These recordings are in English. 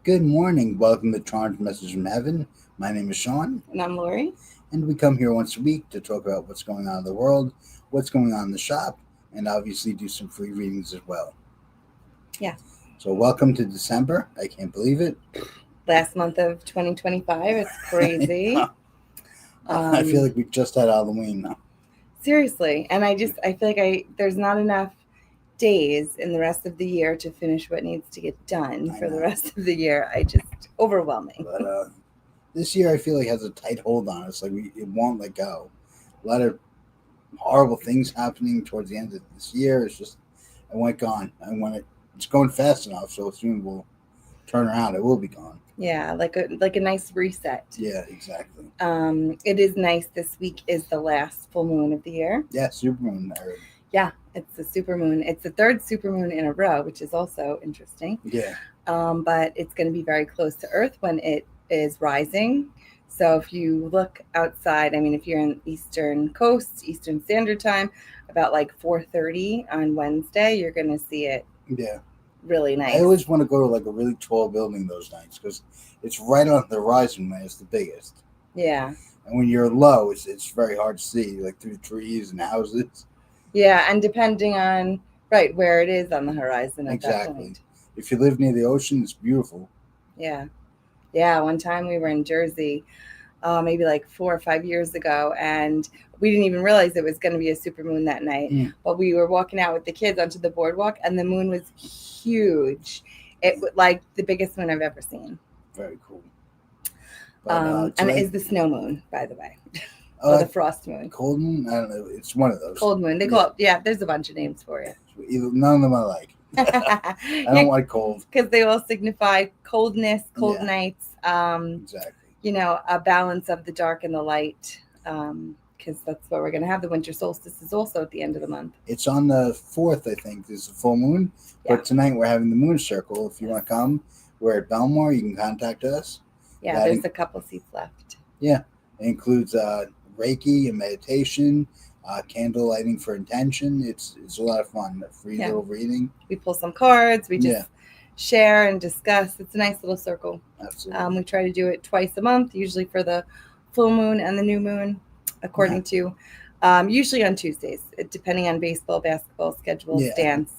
Good morning. Welcome to Charmed Message from Heaven. My name is Shaun, And I'm Lori. and we come here once a week to talk about what's going on in the world, what's going on in the shop, and obviously do some free readings as well. Yeah. So, welcome to December. I can't believe it. Last month of 2025. It's crazy. I feel like we just had Halloween now. Seriously. And I feel like there's not enough days in the rest of the year to finish what needs to get done for the rest of the year. Overwhelming. But this year I feel like has a tight hold on us. Like it won't let go. A lot of horrible things happening towards the end of this year. It's just, I want it gone. It's going fast enough, so soon we'll turn around. It will be gone. Yeah, like a nice reset. Yeah, exactly. It is nice. This week is the last full moon of the year. Yeah, supermoon. Yeah, it's the supermoon. It's the third supermoon in a row, which is also interesting. Yeah. But it's going to be very close to Earth when it is rising. So if you look outside, if you're in Eastern Coast, Eastern Standard Time, about like 4:30 on Wednesday, you're going to see it. Yeah. Really nice. I always want to go to like a really tall building those nights because it's right on the horizon when it's the biggest. Yeah. And when you're low, it's very hard to see, like through trees and houses. Yeah, and depending on where it is on the horizon at that point. If you live near the ocean, it's beautiful. Yeah. Yeah, one time we were in Jersey, maybe like 4 or 5 years ago, and we didn't even realize it was going to be a supermoon that night. But we were walking out with the kids onto the boardwalk, and the moon was huge. It was like the biggest moon I've ever seen. Very cool. But, and it is the snow moon, by the way. Or the frost moon. Cold moon? I don't know. It's one of those. Cold moon. They call it, there's a bunch of names for it. None of them I like. I don't like cold. Because they all signify coldness, cold nights. Exactly. A balance of the dark and the light. Because that's what we're going to have. The winter solstice is also at the end of the month. It's on the 4th, I think, is the full moon. Yeah. But tonight we're having the moon circle. If you want to come, we're at Belmore. You can contact us. Yeah, there's a couple seats left. Yeah. It includes Reiki and meditation, candle lighting for intention. It's a lot of fun. A free little reading. We pull some cards. We just share and discuss. It's a nice little circle. Absolutely. We try to do it twice a month, usually for the full moon and the new moon, according to usually on Tuesdays, depending on baseball, basketball schedules, dance,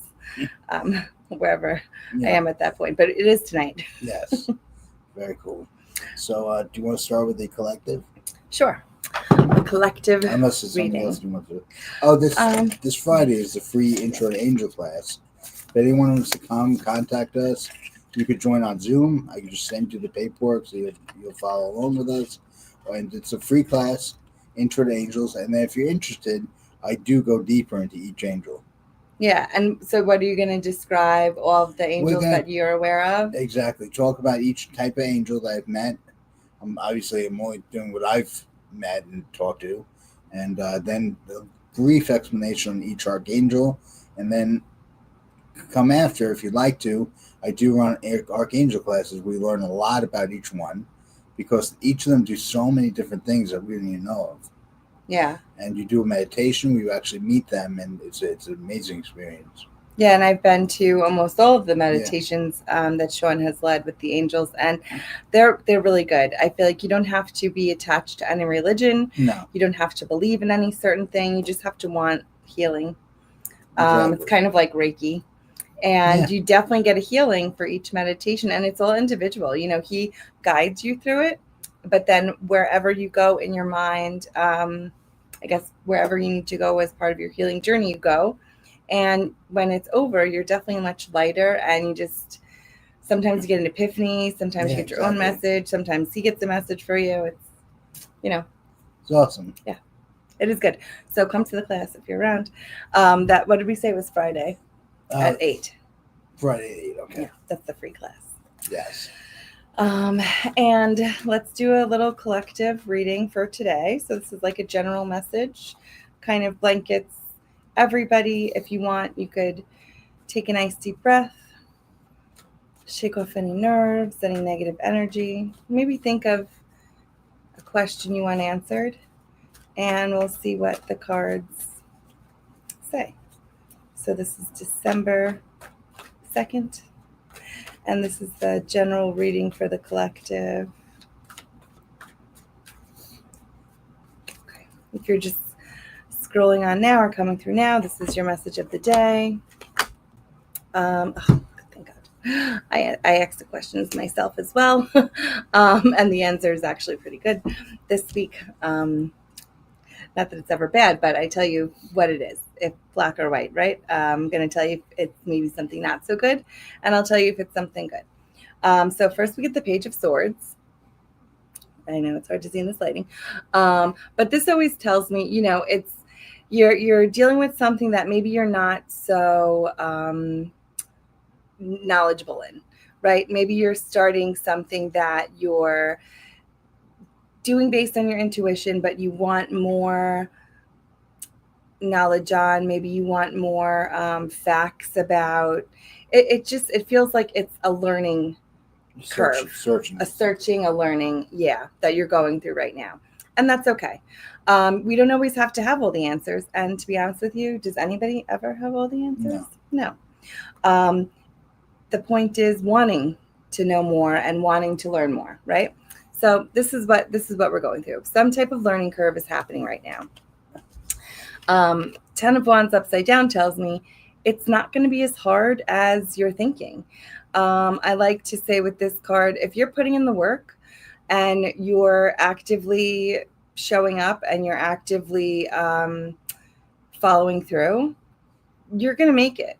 wherever I am at that point. But it is tonight. Yes. Very cool. So do you want to start with the collective? Sure. A collective Unless it's something reading. else you want to do. Oh, this Friday is the free Intro to Angel class. If anyone wants to come, contact us. You could join on Zoom. I can just send you the paperwork so you'll follow along with us. And it's a free class, Intro to Angels. And then if you're interested, I do go deeper into each angel. Yeah, and so what are you going to describe all of the angels that you're aware of? Exactly. Talk about each type of angel that I've met. I'm only doing what I've met and talked to. And then the brief explanation on each archangel. And then come after, if you'd like to, I do run archangel classes. We learn a lot about each one because each of them do so many different things that we didn't even know of. Yeah. And you do a meditation where you actually meet them, and it's an amazing experience. Yeah, and I've been to almost all of the meditations that Shaun has led with the angels, and they're really good. I feel like you don't have to be attached to any religion. No. You don't have to believe in any certain thing. You just have to want healing. Exactly. It's kind of like Reiki. And you definitely get a healing for each meditation, and it's all individual. He guides you through it, but then wherever you go in your mind, I guess wherever you need to go as part of your healing journey, you go. And when it's over, you're definitely much lighter, and sometimes you get an epiphany, sometimes you get your own message, sometimes he gets a message for you. It's awesome. Yeah, it is good. So come to the class if you're around. What did we say was Friday? At 8. Friday at 8, okay. Yeah, that's the free class. Yes. And let's do a little collective reading for today. So this is like a general message, kind of blankets everybody. If you want, you could take a nice deep breath, shake off any nerves, any negative energy. Maybe think of a question you want answered, and we'll see what the cards say. So this is December 2nd. And this is the general reading for the collective. Okay. If you're just scrolling on now or coming through now, this is your message of the day. Oh, thank God. I asked the questions myself as well. And the answer is actually pretty good this week. Not that it's ever bad, but I tell you what it is, if black or white, right? I'm going to tell you if it's maybe something not so good, and I'll tell you if it's something good. So first we get the Page of Swords. I know it's hard to see in this lighting, but this always tells me, it's you're dealing with something that maybe you're not so knowledgeable in, right? Maybe you're starting something that you're doing based on your intuition, but you want more knowledge on. Maybe you want more facts about it. It feels like it's a learning curve, searching, a learning, that you're going through right now, and that's okay. We don't always have to have all the answers, and to be honest with you, does anybody ever have all the answers? No. The point is wanting to know more and wanting to learn more, right? So this is what we're going through. Some type of learning curve is happening right now. 10 of Wands upside down tells me it's not going to be as hard as you're thinking. I like to say with this card, if you're putting in the work and you're actively showing up and you're actively following through, you're going to make it.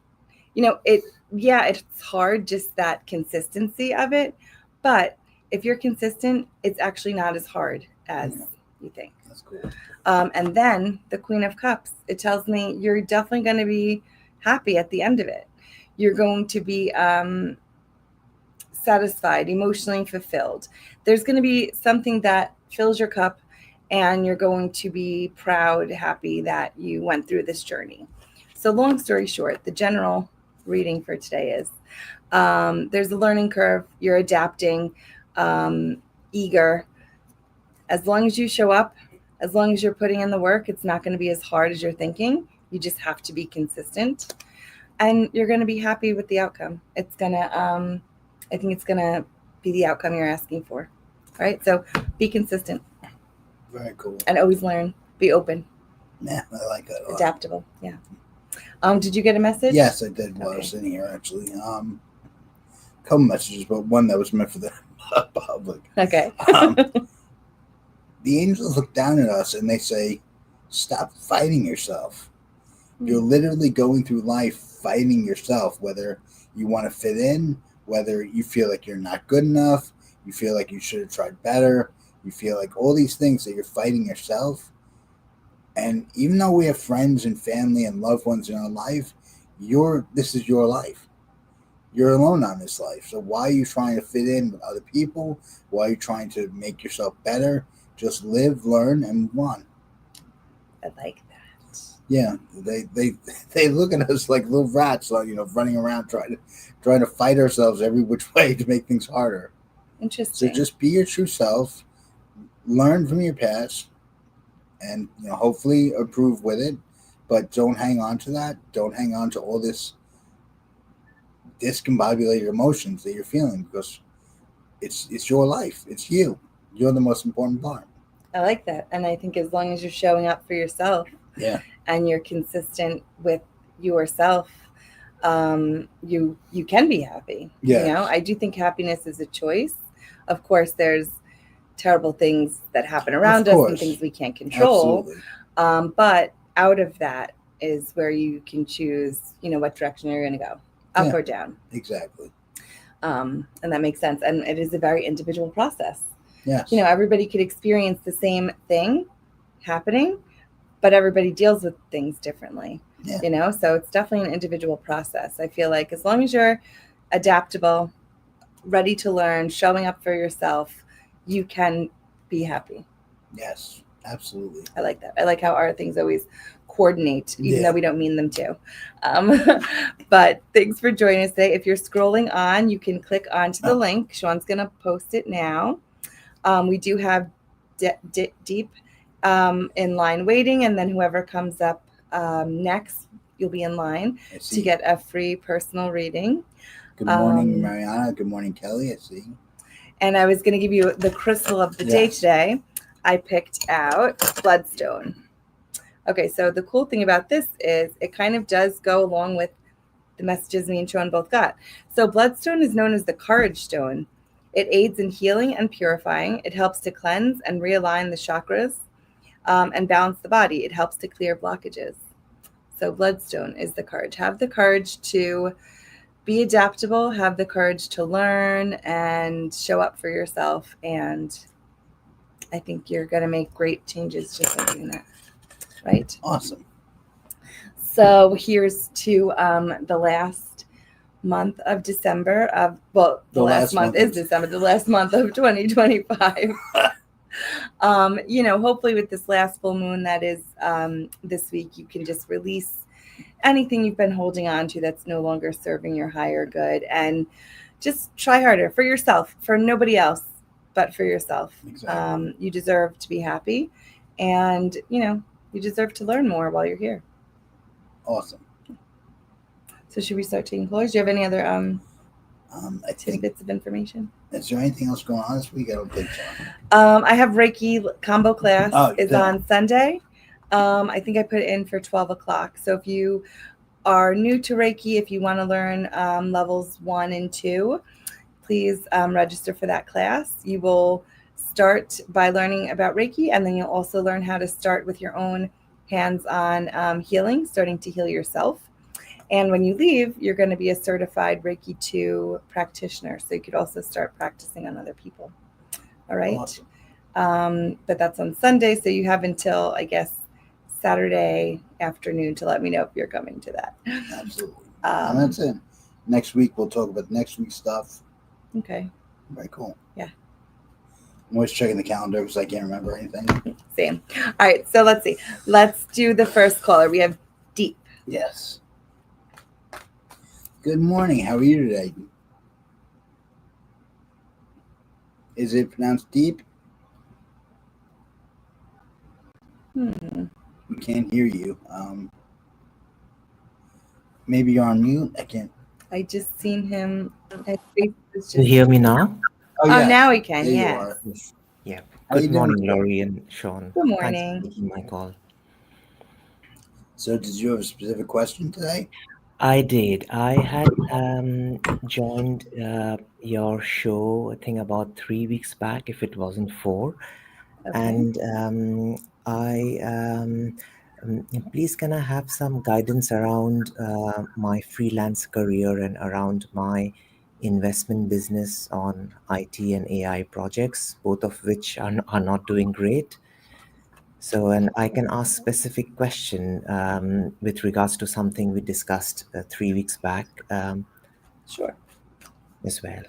It's hard, just that consistency of it. But if you're consistent, it's actually not as hard as you think. That's cool. And then the Queen of Cups, it tells me you're definitely going to be happy at the end of it. You're going to be satisfied, emotionally fulfilled. There's going to be something that fills your cup, and you're going to be proud, happy that you went through this journey. So long story short, the general reading for today is there's a learning curve. You're adapting, eager. As long as you show up, as long as you're putting in the work, it's not going to be as hard as you're thinking. You just have to be consistent, and you're going to be happy with the outcome. It's going to, I think it's going to be the outcome you're asking for. All right. So be consistent. Very cool. And always learn. Be open. Yeah, I like that. Adaptable. Yeah. Did you get a message? Yes, I did while I was sitting here, actually. A couple messages, but one that was meant for the public. Okay. The angels look down at us and they say, stop fighting yourself. You're literally going through life fighting yourself, whether you want to fit in, whether you feel like you're not good enough, you feel like you should have tried better, you feel like all these things that you're fighting yourself. And even though we have friends and family and loved ones in our life, this is your life. You're alone on this life. So why are you trying to fit in with other people? Why are you trying to make yourself better? Just live, learn, and move on. I like that. Yeah, they look at us like little rats, running around trying to fight ourselves every which way to make things harder. Interesting. So just be your true self, learn from your past, and hopefully improve with it. But don't hang on to that. Don't hang on to all this discombobulated emotions that you're feeling, because it's your life. It's you. You're the most important part. I like that. And I think as long as you're showing up for yourself, and you're consistent with yourself, you can be happy. Yes. I do think happiness is a choice. Of course, there's terrible things that happen around us and things we can't control. Absolutely. But out of that is where you can choose, what direction you're going to go, up or down. Exactly. And that makes sense. And it is a very individual process. Yes. Everybody could experience the same thing happening, but everybody deals with things differently. Yeah. So it's definitely an individual process. I feel like as long as you're adaptable, ready to learn, showing up for yourself, you can be happy. Yes, absolutely. I like that. I like how our things always coordinate, even though we don't mean them to. But thanks for joining us today. If you're scrolling on, you can click onto the link. Shaun's going to post it now. We do have deep in line waiting, and then whoever comes up next, you'll be in line to get a free personal reading. Good morning, Mariana. Good morning, Kelly. I see. And I was going to give you the crystal of the day today. I picked out bloodstone. Okay, so the cool thing about this is it kind of does go along with the messages me and Shaun both got. So bloodstone is known as the courage stone. It aids in healing and purifying. It helps to cleanse and realign the chakras and balance the body. It helps to clear blockages. So bloodstone is the courage. Have the courage to be adaptable, have the courage to learn and show up for yourself. And I think you're going to make great changes just by doing that. Right? Awesome. So here's to the last month of December of, well, the last month is December, the last month of 2025. Hopefully with this last full moon that is this week, you can just release anything you've been holding on to that's no longer serving your higher good, and just try harder for yourself, for nobody else, but for yourself. Exactly. You deserve to be happy, and you deserve to learn more while you're here. Awesome. So should we start taking callers? Do you have any other I think tidbits of information? Is there anything else going on this week? I don't think so. I have Reiki combo class is on Sunday. I think I put it in for 12 o'clock. So if you are new to Reiki, if you want to learn levels 1 and 2, please register for that class. You will start by learning about Reiki, and then you'll also learn how to start with your own hands-on healing, starting to heal yourself. And when you leave, you're going to be a certified Reiki 2 practitioner. So you could also start practicing on other people. All right. Awesome. But that's on Sunday. So you have until, I guess, Saturday afternoon to let me know if you're coming to that. Absolutely. And that's it. Next week, we'll talk about next week's stuff. Okay. Very cool. Yeah. I'm always checking the calendar because I can't remember anything. Same. All right. So let's see. Let's do the first caller. We have Deep. Yes. Good morning. How are you today? Is it pronounced Deep? We can't hear you. Maybe you're on mute. I can't. I just seen him. You hear me now? Oh, yes. Now we can. Yes. Yeah. Good morning, Laurie and Shaun. Good morning. Thanks for taking my call. So, did you have a specific question today? I did. I had joined your show, I think about 3 weeks back, if it wasn't 4. Okay. And please, can I have some guidance around my freelance career and around my investment business on IT and AI projects, both of which are not doing great. So, and I can ask specific question with regards to something we discussed 3 weeks back. Sure. As well.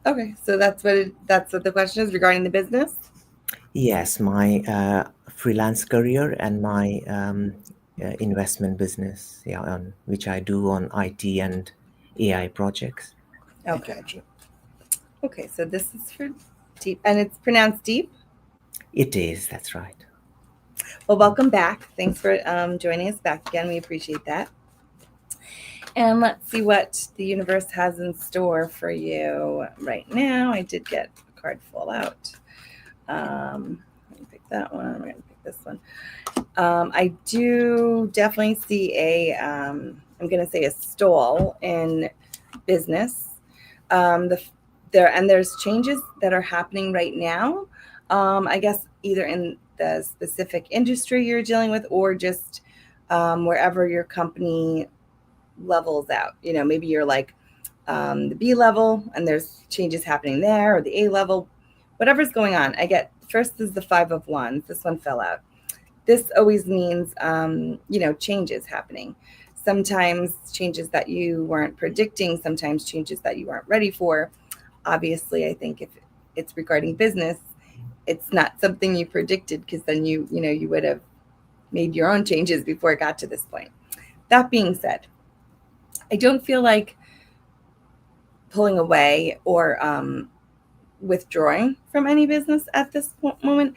Okay, so that's what the question is regarding the business? Yes, my freelance career and my investment business, on which I do on IT and AI projects. Okay. Okay, so this is for Deep, and it's pronounced Deep? It is, that's right. Well, welcome back. Thanks for joining us back again. We appreciate that. And let's see what the universe has in store for you right now. I did get a card fall out. Let me pick that one. I'm going to pick this one. I do definitely see I'm going to say a stall in business. There's changes that are happening right now. I guess either in the specific industry you're dealing with, or just wherever your company levels out. Maybe you're like the B level and there's changes happening there, or the A level, whatever's going on. I get first is the 5 of Wands. This one fell out. This always means, changes happening. Sometimes changes that you weren't predicting, sometimes changes that you weren't ready for. Obviously, I think if it's regarding business, it's not something you predicted, because then you would have made your own changes before it got to this point. That being said, I don't feel like pulling away or withdrawing from any business at this moment,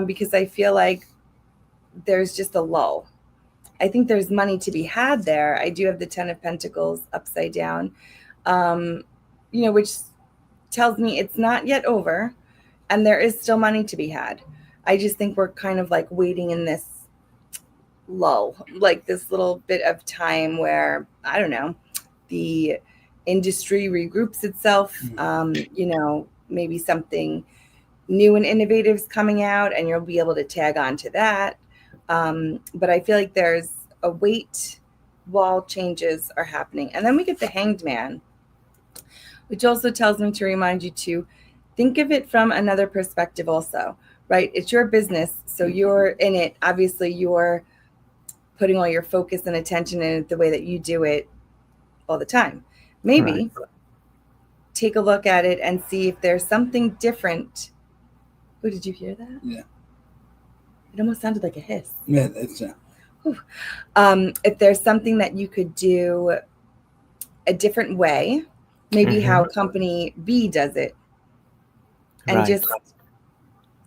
because I feel like there's just a lull. I think there's money to be had there. I do have the 10 of Pentacles upside down. which tells me it's not yet over and there is still money to be had. I just think we're kind of like waiting in this lull, like this little bit of time where, I don't know, the industry regroups itself. Maybe something new and innovative is coming out and you'll be able to tag on to that. But I feel like there's a wait while changes are happening. And then we get the Hanged Man, which also tells me to remind you to think of it from another perspective also, right? It's your business, so you're in it. Obviously, you're putting all your focus and attention in it the way that you do it all the time. Maybe take a look at it and see if there's something different. Oh, did you hear that? Yeah. It almost sounded like a hiss. Yeah, it's if there's something that you could do a different way, maybe how company B does it, and just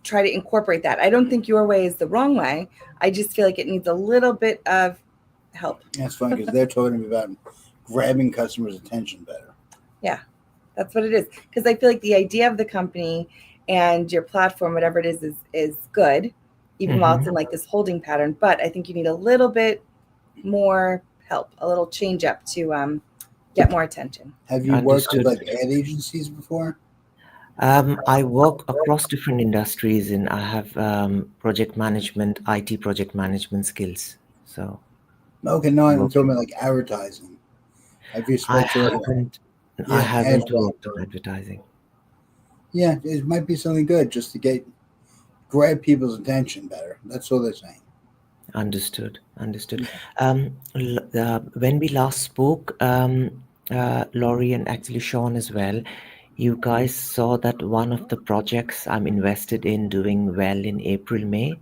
try to incorporate that. I don't think your way is the wrong way. I just feel like it needs a little bit of help. That's funny because they're talking about grabbing customers' attention better. Yeah, that's what it is. Because I feel like the idea of the company and your platform, whatever it is good, even while it's in like this holding pattern. But I think you need a little bit more help, a little change up to get more attention. Have you worked with like ad agencies before? I work across different industries, and I have project management, IT project management skills. So okay, no, I'm talking about like advertising. Have you spoke to? I haven't worked on advertising. Yeah, it might be something good just to grab people's attention better. That's all they're saying. Understood. When we last spoke, Laurie and actually Shaun as well, you guys saw that one of the projects I'm invested in doing well in April, May.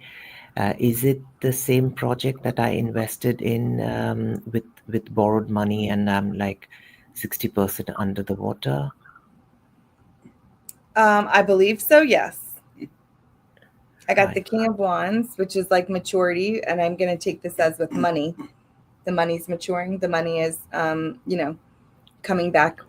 Is it the same project that I invested in with borrowed money and I'm like 60% under the water? I believe so, yes. I got the King of Wands, which is like maturity, and I'm going to take this as with money. The money's maturing. The money is, coming back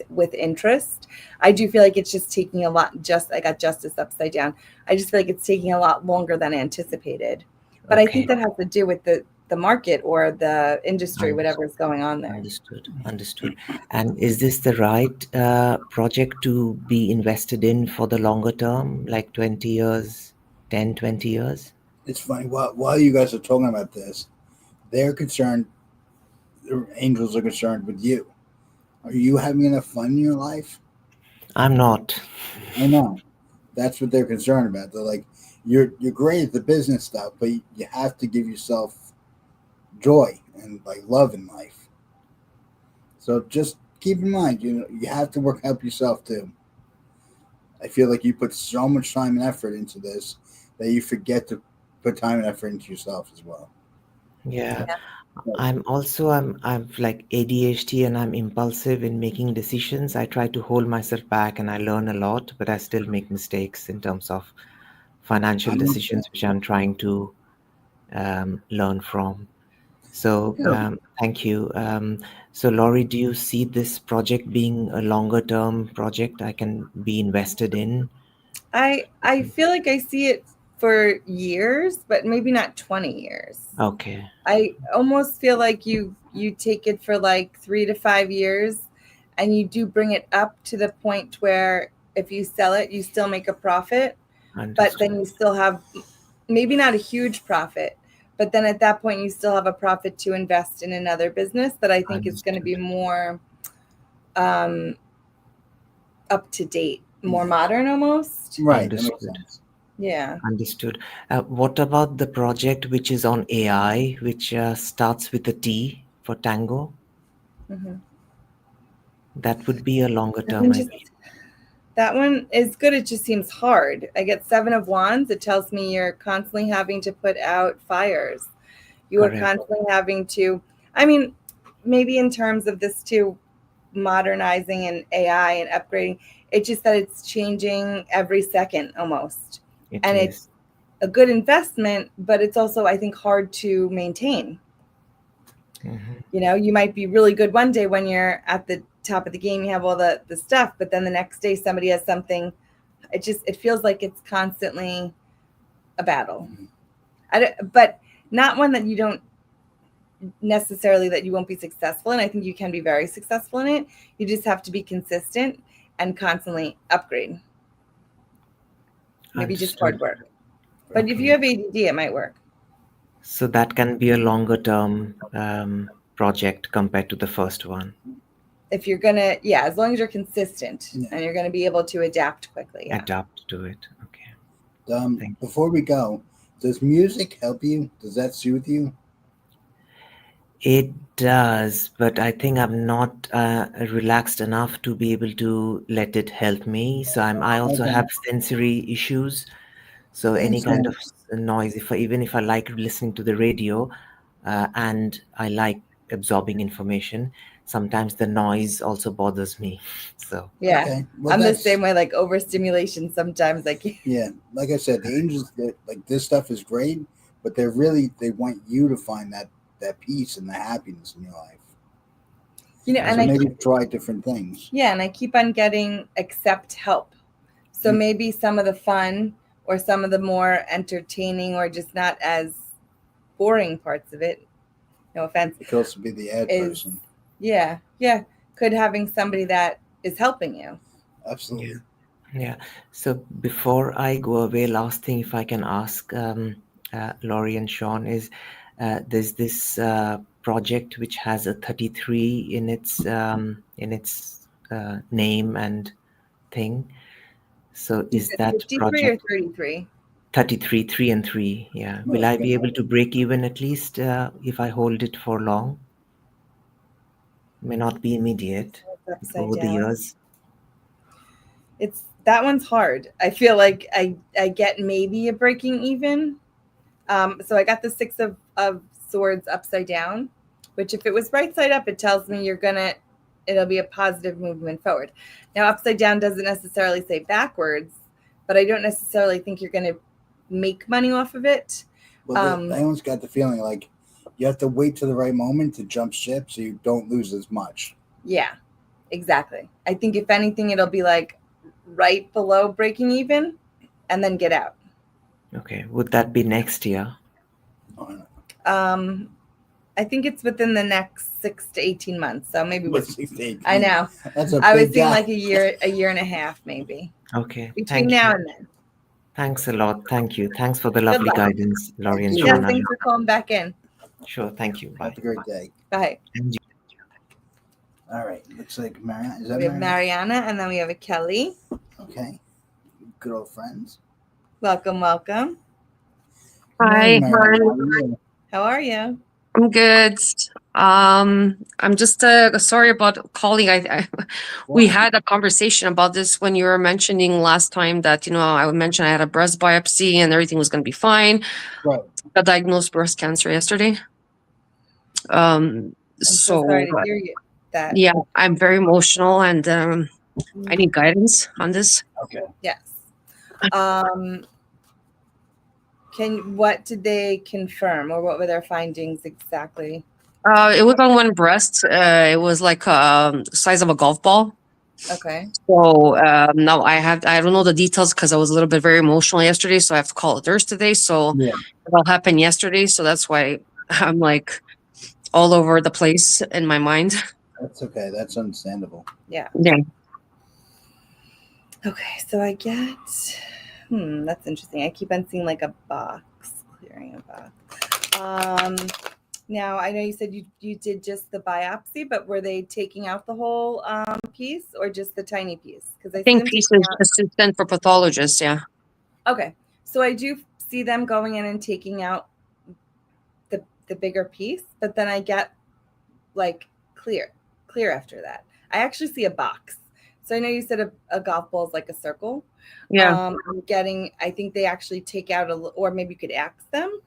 with interest. I do feel like it's just taking a lot. I got Justice upside down. I just feel like it's taking a lot longer than anticipated. But I think that has to do with the market or the industry, whatever is going on there. Understood. And is this the right project to be invested in for the longer term, like 20 years, 10, 20 years? It's funny. While you guys are talking about this, they're concerned, the angels are concerned with you. Are you having enough fun in your life? I'm not. I know. That's what they're concerned about. They're like, you're great at the business stuff, but you have to give yourself joy and like love in life. So just keep in mind, you have to help yourself too. I feel like you put so much time and effort into this that you forget to put time and effort into yourself as well. Yeah. I'm like ADHD and I'm impulsive in making decisions. I try to hold myself back and I learn a lot, but I still make mistakes in terms of financial decisions, which I'm trying to learn from. So thank you. So Laurie, do you see this project being a longer term project I can be invested in? I feel like I see it for years, but maybe not 20 years. Okay. I almost feel like you take it for like 3 to 5 years and you do bring it up to the point where if you sell it, you still make a profit. Understood. But then you still have maybe not a huge profit, but then at that point you still have a profit to invest in another business that I think is going to be more up to date, more modern almost. Right. Understood. Yeah. Understood. What about the project which is on AI, which starts with a T for Tango? Mm-hmm. That would be a longer term. That one is good. It just seems hard. I get 7 of Wands. It tells me you're constantly having to put out fires. You are constantly having to, maybe in terms of this too, modernizing and AI and upgrading, it's just that it's changing every second almost. It's a good investment, but it's also, I think, hard to maintain. Mm-hmm. You might be really good one day when you're at the top of the game, you have all the stuff, but then the next day somebody has something. It feels like it's constantly a battle. But not one that you don't necessarily that you won't be successful in. I think you can be very successful in it. You just have to be consistent and constantly upgrade. Maybe just hard work. But if you have ADD, it might work. So that can be a longer term project compared to the first one. If you're gonna, as long as you're consistent and you're gonna be able to adapt quickly. Yeah. Adapt to it. Okay. Before we go, does music help you? Does that soothe you? It does, but I think I'm not relaxed enough to be able to let it help me. So I also have sensory issues. So any kind of noise, even if I like listening to the radio and I like absorbing information, sometimes the noise also bothers me. So I'm the same way. Like overstimulation, sometimes I can't. Yeah, like I said, the angels, like this stuff is great, but they want you to find that peace and the happiness in your life. And maybe try different things. Yeah, and I keep on getting accept help. So maybe some of the fun or some of the more entertaining or just not as boring parts of it, no offense. It could also be the ad person. Yeah. Could having somebody that is helping you. Absolutely. Yeah. So before I go away, last thing, if I can ask Laurie and Shaun, is there's this project which has a 33 in its name and thing. So is that 53 project or 33? 33, 3 and 3. Yeah. Will I be able to break even at least if I hold it for long? May not be immediate over the years. That one's hard. I feel like I get maybe a breaking even. So I got the 6 of Swords upside down, which if it was right side up, it tells me it'll be a positive movement forward. Now, upside down doesn't necessarily say backwards, but I don't necessarily think you're going to make money off of it. Well, I almost got the feeling like you have to wait to the right moment to jump ship so you don't lose as much. Yeah, exactly. I think if anything, it'll be like right below breaking even and then get out. Okay. Would that be next year? I think it's within the next 6 to 18 months. So maybe I know. I was thinking like a year and a half, maybe. Okay. Between now and then. Thanks a lot. Thank you. Thanks for the lovely guidance, Laurie and Shaun. Thanks for calling back in. Sure. Thank you. Bye. Have a great day. Bye. All right. Looks like Mariana. Is that we have Mariana, and then we have a Kelly. Okay. Good old friends. Welcome. Hi. How are you? I'm good. I'm just sorry about calling. We had a conversation about this when you were mentioning last time that I mentioned I had a breast biopsy and everything was going to be fine. Right. I got diagnosed breast cancer yesterday. I'm so sorry to hear that. Yeah, I'm very emotional and I need guidance on this. Okay. Yes. What did they confirm, or what were their findings exactly? It was on one breast. It was like size of a golf ball. Okay. So now I don't know the details because I was a little bit very emotional yesterday, so I have to call a nurse today. So it all happened yesterday, so that's why I'm like all over the place in my mind. That's okay. That's understandable. Yeah. Yeah. Okay, so I get. That's interesting. I keep on seeing like a box, clearing a box. Now, I know you said you did just the biopsy, but were they taking out the whole piece or just the tiny piece? Because I think piece is just sent for pathologists, yeah. Okay, so I do see them going in and taking out the bigger piece, but then I get like clear after that. I actually see a box. So I know you said a golf ball is like a circle. Yeah. I think they actually take out or maybe you could ask them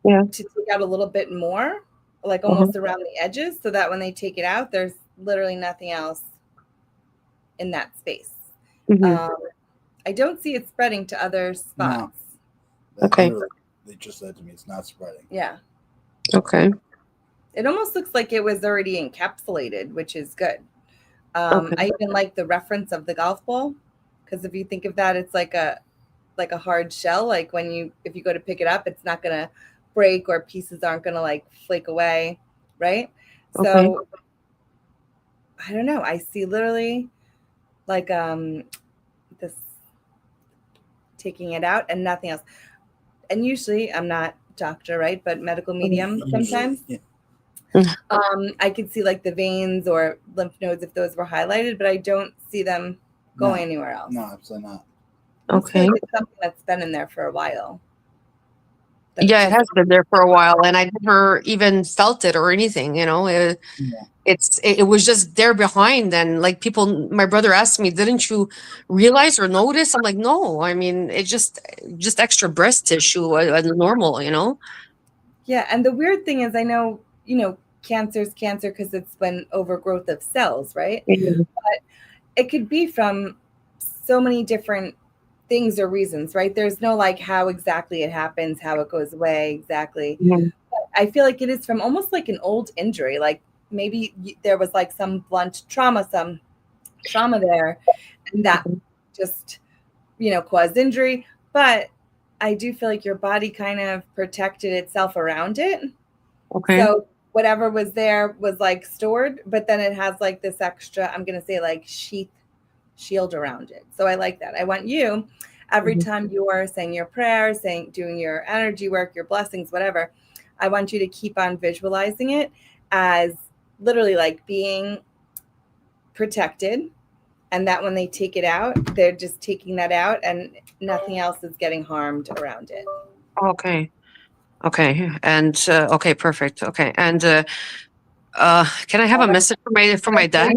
to take out a little bit more, like almost around the edges, so that when they take it out, there's literally nothing else in that space. I don't see it spreading to other spots. No. Okay. They just said to me it's not spreading. Yeah. Okay. It almost looks like it was already encapsulated, which is good. I even like the reference of the golf ball, because if you think of that, it's like a hard shell. Like if you go to pick it up, it's not gonna break, or pieces aren't gonna like flake away, right? Okay. So I don't know. I see literally like this taking it out and nothing else. And usually I'm not doctor, right? But medical medium sometimes. Yeah. I could see like the veins or lymph nodes if those were highlighted, but I don't see them going anywhere else. No, absolutely not. Okay. It's something that's been in there for a while. Yeah, it has been there for a while, and I never even felt it or anything. It was just there behind. And like my brother asked me, "Didn't you realize or notice?" I'm like, "No, I mean, it's just extra breast tissue, normal, Yeah, and the weird thing is, I know cancer is cancer because it's been overgrowth of cells, right? Mhm. But it could be from so many different things or reasons, right? There's no like how exactly it happens, how it goes away exactly. Mhm. But I feel like it is from almost like an old injury, like maybe there was like some blunt trauma, there, and that just caused injury. But I do feel like your body kind of protected itself around it. Okay. So whatever was there was like stored, but then it has like this extra, I'm going to say like shield around it. So I like that. I want you, every time you're saying your prayers, doing your energy work, your blessings, whatever, I want you to keep on visualizing it as literally like being protected. And that when they take it out, they're just taking that out and nothing else is getting harmed around it. Okay. Okay. And okay, perfect. Okay. And can I have a message for my dad?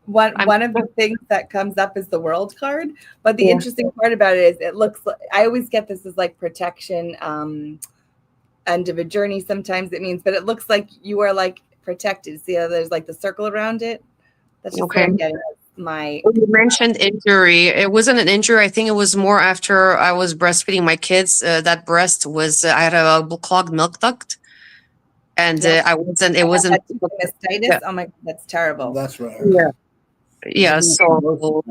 One of the things that comes up is the World card, but the Yeah. interesting part about it is it looks like, I always get this as like protection, end of a journey. Sometimes it means, but it looks like you are like protected. See how there's like the circle around it? That's just what I'm getting. You mentioned injury. It wasn't an injury. I think it was more after I was breastfeeding my kids. That breast was, I had a clogged milk duct. And I wasn't, it wasn't. Mastitis. Yeah. Oh my God, that's terrible. That's right. Yeah. Yeah. So,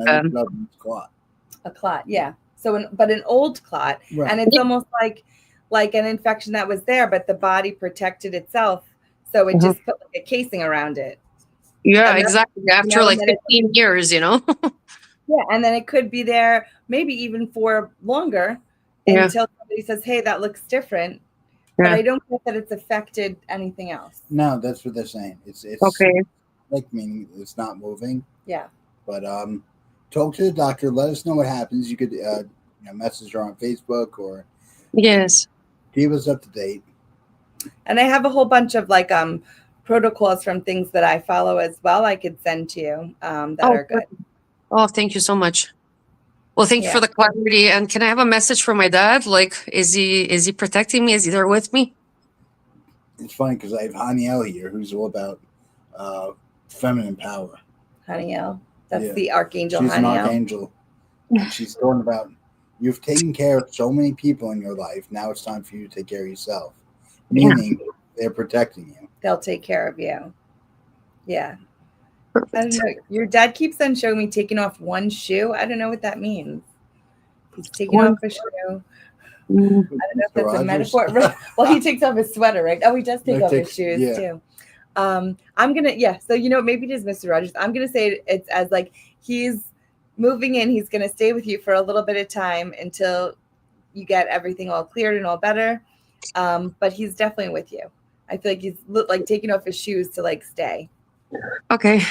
a clot. Yeah. So, but an old clot, right. And it's almost like an infection that was there, but the body protected itself. So it just put like a casing around it. Yeah, exactly. After like 15 years, Yeah. And then it could be there maybe even for longer until somebody says, hey, that looks different. Yeah. But I don't think that it's affected anything else. No, that's what they're saying. It's okay. Like meaning it's not moving. Yeah. But talk to the doctor. Let us know what happens. You could message her on Facebook or yes, keep us up to date. And I have a whole bunch of like protocols from things that I follow as well. I could send to you that are good. Oh, thank you so much. Well, thank you for the clarity. And can I have a message for my dad? Like, is he protecting me? Is he there with me? It's funny because I have Haniel here, who's all about feminine power. Haniel, that's the archangel. She's Haniel. An archangel, and she's talking about you've taken care of so many people in your life. Now it's time for you to take care of yourself. Meaning they're protecting you. They'll take care of you. Yeah. Perfect. I don't know. Your dad keeps on showing me taking off one shoe. I don't know what that means. He's taking off a shoe. I don't know if that's a metaphor. Well, he takes off his sweater, right? Oh, he does take off his shoes too. I'm gonna, so maybe it is Mr. Rogers. I'm gonna say it's as like he's moving in. He's gonna stay with you for a little bit of time until you get everything all cleared and all better. But he's definitely with you. I feel like he's like taking off his shoes to like stay. Okay.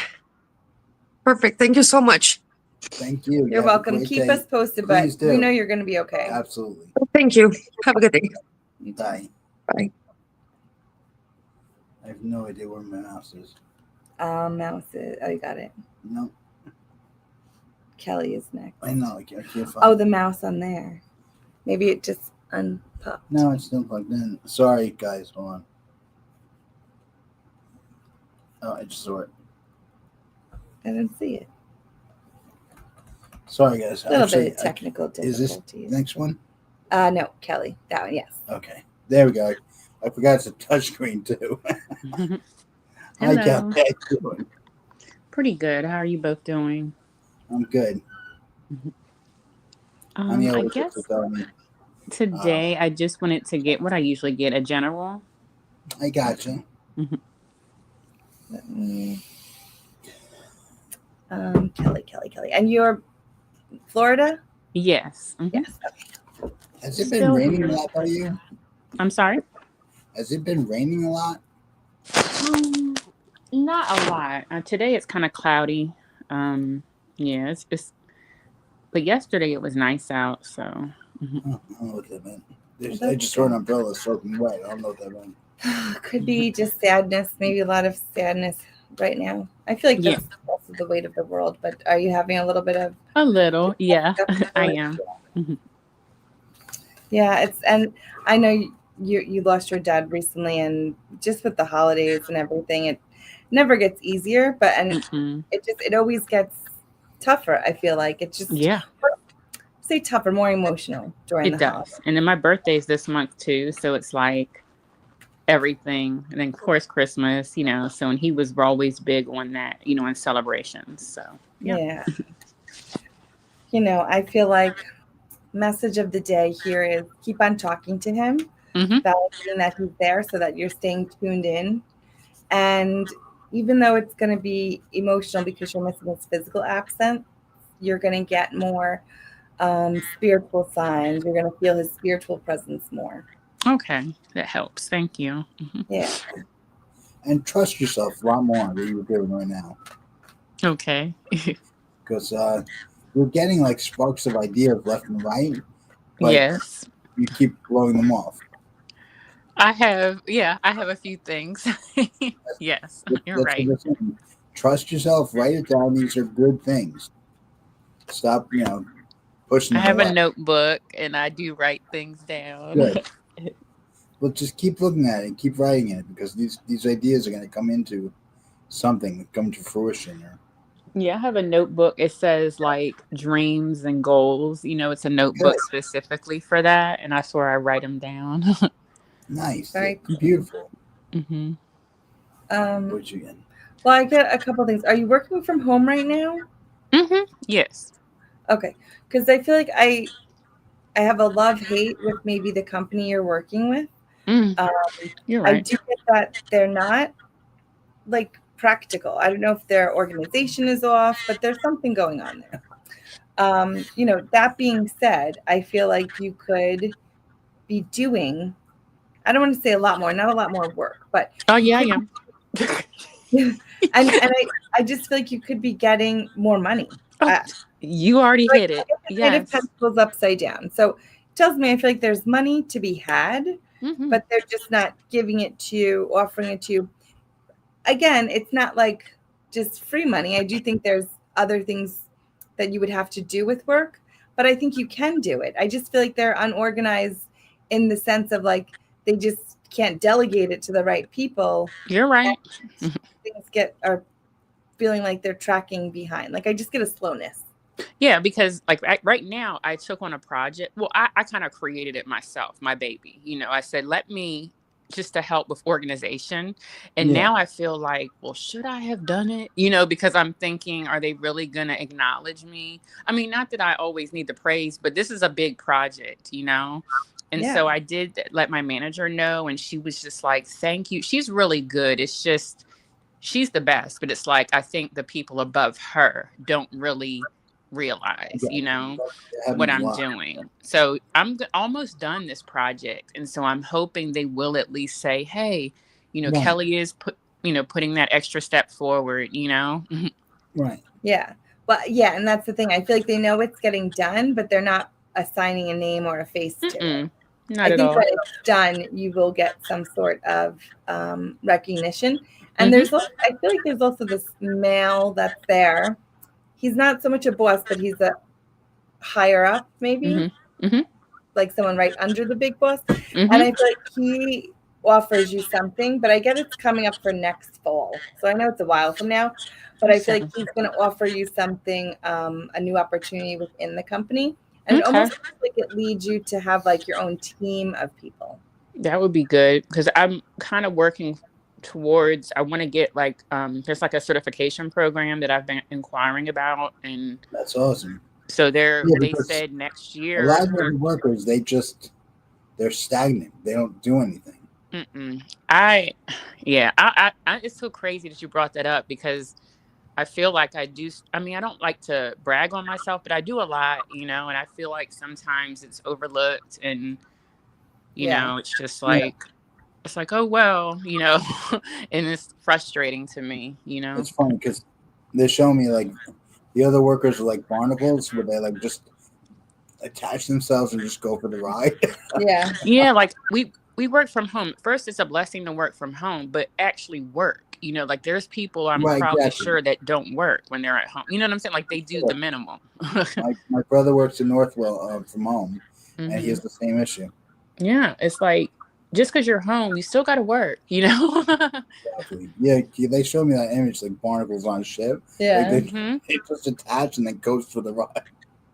Perfect. Thank you so much. Thank you. You're welcome. Keep us posted, but we know you're going to be okay. Absolutely. Thank you. Have a good day. Bye. Bye. I have no idea where my mouse is. Mouse is. Oh, you got it. No. Kelly is next. I know. I can't find. Oh, the mouse on there. Maybe it just unpopped. No, it's still plugged in. Sorry, guys. Hold on. Oh, I just saw it. I didn't see it. Sorry, guys. A little bit of technical difficulties. Is this next one? No, Kelly. That one, yes. Okay. There we go. I forgot it's a touchscreen, too. Hi, Kelly. How you doing? Pretty good. How are you both doing? I'm good. Anya, I was guess just telling me. today I just wanted to get what I usually get, a general. I got you. Mhm. Let me, Kelly. And you're Florida? Yes. Yes. Has it been Still raining a here. lot by you? I'm sorry. Has it been raining a lot? Um, Not a lot. Today it's kind of cloudy. Yeah, it's. But yesterday it was nice out. So. Mhm. Oh, I don't know what that meant. I That's just saw an umbrella soaking wet. I don't know what that meant. Could be just sadness, maybe a lot of sadness right now. I feel like Yeah, that's also the weight of the world, but are you having a little bit of a little. Yeah, stuff I to it? am. Mhm. Yeah, and I know you lost your dad recently, and just with the holidays and everything, it never gets easier, but Mm-mm. it always gets tougher. I feel like it just Yeah, say tougher, more emotional during it the holidays. does. And then my birthday's this month too, so it's like everything. And then of course Christmas, so and he was always big on that, on celebrations. So yeah. Yeah, I feel like message of the day here is keep on talking to him, Mm-hmm. validating that he's there so that you're staying tuned in. And even though it's going to be emotional because you're missing his physical absence, you're going to get more spiritual signs. You're going to feel his spiritual presence more. Okay, that helps. Thank you. Hmm. Yeah. And trust yourself a lot more than you're doing right now. Okay. Because you're getting like sparks of ideas left and right, but Yes. you keep blowing them off. I have a few things. Yes, you're That's right. what I'm saying. Trust yourself. Write it down. These are good things. Stop, pushing I them have a away. notebook and I do write things down. Good. But just keep looking at it and keep writing it because these ideas are going to come into something, come to fruition. Yeah, I have a notebook. It says like dreams and goals. It's a Good. notebook specifically for that, and I swear I write them down. Nice. Very cool. Beautiful. Hmm. What you get? Well, I get a couple things. Are you working from home right now? Hmm. Yes. Okay. Because I feel like I have a love-hate with maybe the company you're working with. Mm, Um, you're I right. do get that they're not like practical. I don't know if their organization is off, but there's something going on there. That being said, I feel like you could be doing, I don't want to say a lot more, not a lot more work, but Oh you yeah, I could, am. and I just feel like you could be getting more money. Oh, Uh, you already like hit it. I get the Knight of Yes. Pentacles upside down. So it tells me I feel like there's money to be had, Hmm. but they're just not giving it to you, offering it to you. Again, it's not like just free money. I do think there's other things that you would have to do with work, but I think you can do it. I just feel like they're unorganized in the sense of like they just can't delegate it to the right people. You're right. And things are feeling like they're tracking behind. Like I just get a slowness. Yeah, because like right now I took on a project. Well, I kind of created it myself, my baby. I said, let me just to help with organization. And Yeah. now I feel like, well, should I have done it? Because I'm thinking, are they really going to acknowledge me? I mean, not that I always need the praise, but this is a big project, And Yeah. so I did let my manager know, and she was just like, thank you. She's really good. It's just, she's the best, but it's like, I think the people above her don't really realize, what Happens a I'm lot. doing. So I'm almost done this project. And so I'm hoping they will at least say, hey, Right. Kelly is putting that extra step forward, Right. Yeah. Well, yeah. And that's the thing. I feel like they know it's getting done, but they're not assigning a name or a face to it. Mm-mm, not I at think all. when it's done, you will get some sort of recognition. And Mhm. I feel like there's also this male that's there. He's not so much a boss, but he's a higher up, maybe Mm-hmm. Mm-hmm. like someone right under the big boss. Mm-hmm. And I feel like he offers you something, but I get it's coming up for next fall. So I know it's a while from now, but I feel like he's going to offer you something, a new opportunity within the company. And it Okay. almost feels like it leads you to have like your own team of people. That would be good because I'm kind of working towards, I want to get like, there's like a certification program that I've been inquiring about. And That's awesome. so Yeah, they because said next a year. lot of the workers, they're stagnant. They don't do anything. It's so crazy that you brought that up, because I feel like I do. I mean, I don't like to brag on myself, but I do a lot, and I feel like sometimes it's overlooked, and, Yeah. it's just Yeah. like, it's like, oh, well, and it's frustrating to me, It's funny because they show me like the other workers are like barnacles, where they like just attach themselves and just go for the ride. Yeah. Yeah, like we work from home. First, it's a blessing to work from home, but actually work. Like there's people I'm Right, probably exactly. sure that don't work when they're at home. You know what I'm saying? Like they do the minimum. My brother works in Northwell from home, and he Hmm. has the same issue. Yeah, it's like, just because you're home, you still got to work. Exactly. Yeah, they showed me that image like barnacles on a ship. Yeah. Like Hmm. they just attach and then goes for the ride.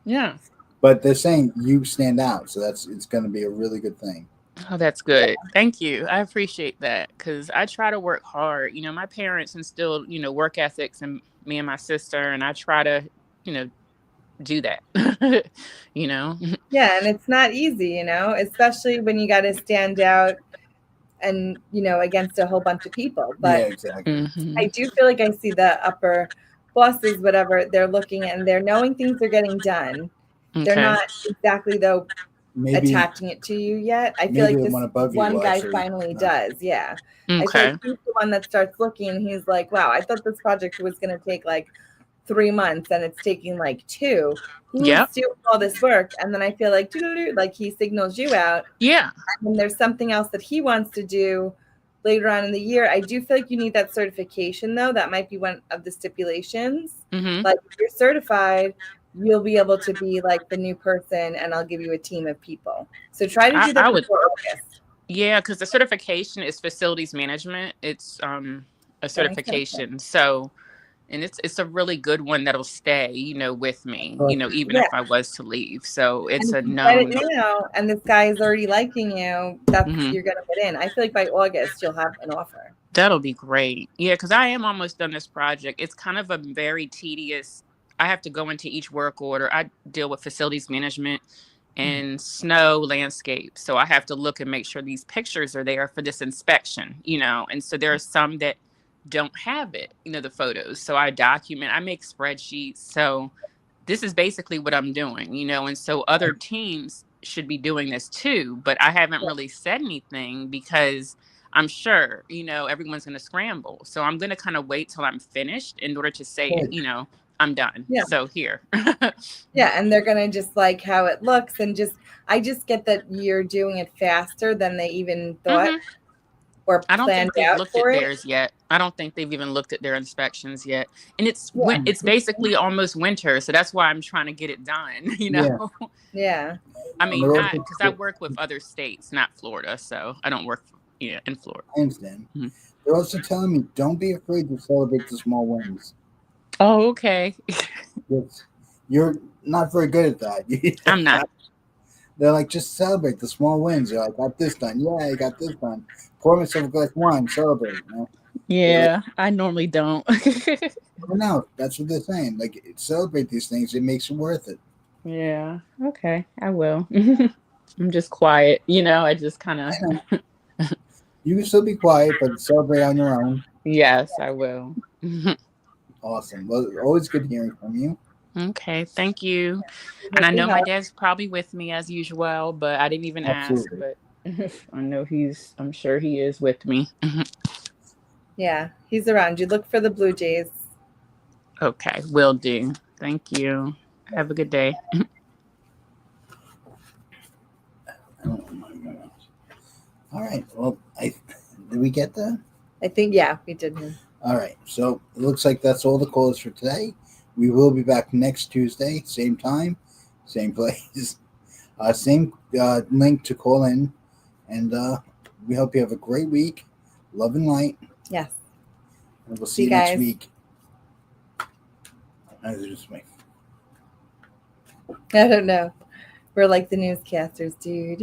Yeah. But they're saying you stand out, so it's going to be a really good thing. Oh, that's good. Thank you. I appreciate that, because I try to work hard. My parents instilled, work ethics in me and my sister, and I try to, do that. you know? Yeah, and it's not easy, especially when you got to stand out and, against a whole bunch of people. Yeah, But exactly. I do feel like I see the upper bosses, whatever, they're looking and they're knowing things are getting done. They're Okay. not exactly, though, Maybe attaching it to you yet. I feel maybe like the this one above you one will guy actually. finally does. Yeah. I feel Okay. like he's the one that starts looking and he's like, wow, I thought this project was going to take like 3 months and it's taking like 2. Who's Yep. doing all this work? And then I feel like, like he signals you out. Yeah. And there's something else that he wants to do later on in the year. I do feel like you need that certification, though. That might be one of the stipulations. Mm-hmm. Like, if you're certified, you'll be able to be like the new person, and I'll give you a team of people. So try to do that I would. before August. Yeah, because the certification is facilities management. It's a That makes sense. certification. So, and it's a really good one that'll stay, with me, even Yeah. if I was to leave. So And it's if a you get known. it now, and this guy is already liking you, that's Mhm. you're gonna get in. I feel like by August you'll have an offer. That'll be great. Yeah, because I am almost done this project. It's kind of a very tedious. I have to go into each work order. I deal with facilities management and snow landscape. So I have to look and make sure these pictures are there for this inspection, And so there are some that don't have it, the photos. So I document, I make spreadsheets. So this is basically what I'm doing, And so other teams should be doing this too, but I haven't really said anything because I'm sure, everyone's going to scramble. So I'm going to kind of wait till I'm finished in order to say, I'm done. Yeah. So here. Yeah, and they're gonna just like how it looks, and I just get that you're doing it faster than they even thought Mhm. or I don't planned think they've out looked for at it. theirs yet. I don't think they've even looked at their inspections yet. And it's Yeah. it's basically almost winter, so that's why I'm trying to get it done, Yeah. Yeah. I And mean, they're not also- because I work with other states, not Florida, so I don't work in Florida. I understand. Mhm. They're also telling me don't be afraid to celebrate the small wins. Oh, okay. You're not very good at that. I'm not. They're like, just celebrate the small wins. You're like, got this done. Yeah, I got this done. Pour myself a glass of wine, celebrate. Yeah, I normally don't. But no, that's what they're saying. Like, celebrate these things. It makes it worth it. Yeah. Okay, I will. I'm just quiet, I just kind of. You can still be quiet, but celebrate on your own. Yes, I will. Awesome. Well, always good hearing from you. Okay, thank you. And I know my dad's probably with me as usual, but I didn't even Absolutely. ask. But I know I'm sure he is with me. Yeah, he's around. You look for the Blue Jays. Okay, will do. Thank you. Have a good day. Oh my gosh. All right. Well, did we get that? I think, yeah, we did. All right. So it looks like that's all the calls for today. We will be back next Tuesday, same time, same place, same link to call in. And we hope you have a great week. Love and light. Yes. And we'll see you guys next week. I don't know. We're like the newscasters, dude.